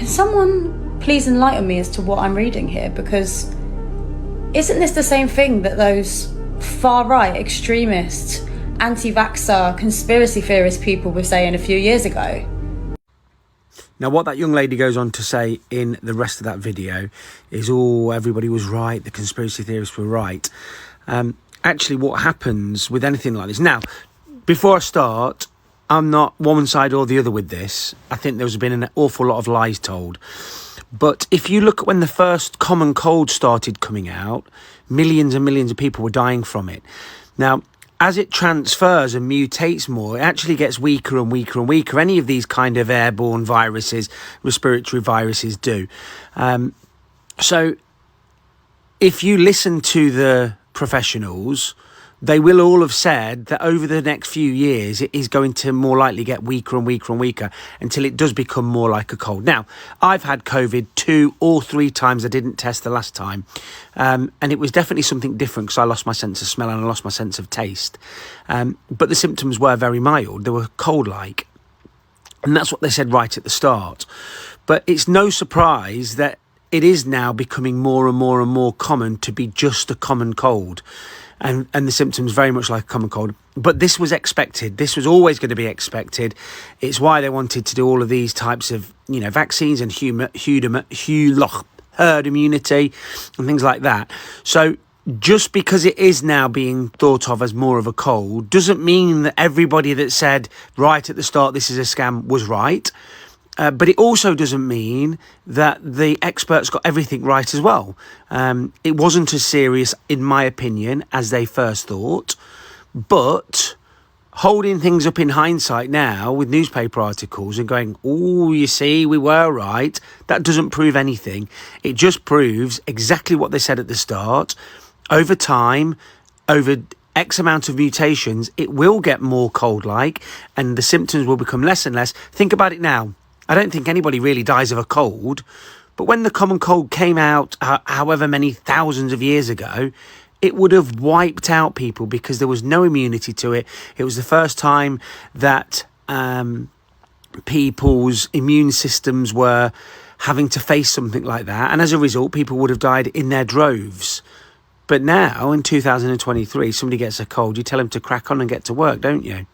someone please enlighten me as to what I'm reading here? Because isn't this the same thing that those far-right extremists, anti-vaxxer, conspiracy theorist people were saying a few years ago? Now, what that young lady goes on to say in the rest of that video is, oh, everybody was right, the conspiracy theorists were right. Actually, what happens with anything like this... Now, before I start, I'm not one side or the other with this. I think there's been an awful lot of lies told. But if you look at when the first common cold started coming out, millions and millions of people were dying from it. Now, as it transfers and mutates more, it actually gets weaker and weaker and weaker. Any of these kind of airborne viruses, respiratory viruses do. So if you listen to the professionals, they will all have said that over the next few years, it is going to more likely get weaker and weaker and weaker until it does become more like a cold. Now, I've had COVID 2 or 3 times. I didn't test the last time. And it was definitely something different because I lost my sense of smell and I lost my sense of taste. But the symptoms were very mild. They were cold-like. And that's what they said right at the start. But it's no surprise that it is now becoming more and more and more common to be just a common cold. And the symptoms very much like a common cold. But this was expected. This was always going to be expected. It's why they wanted to do all of these types of, vaccines and herd immunity and things like that. So just because it is now being thought of as more of a cold doesn't mean that everybody that said right at the start this is a scam was right. But it also doesn't mean that the experts got everything right as well. It wasn't as serious, in my opinion, as they first thought. But holding things up in hindsight now with newspaper articles and going, oh, you see, we were right, that doesn't prove anything. It just proves exactly what they said at the start. Over time, over X amount of mutations, it will get more cold-like and the symptoms will become less and less. Think about it now. I don't think anybody really dies of a cold, but when the common cold came out, however many thousands of years ago, it would have wiped out people because there was no immunity to it. It was the first time that people's immune systems were having to face something like that. And as a result, people would have died in their droves. But now, in 2023, somebody gets a cold, you tell them to crack on and get to work, don't you?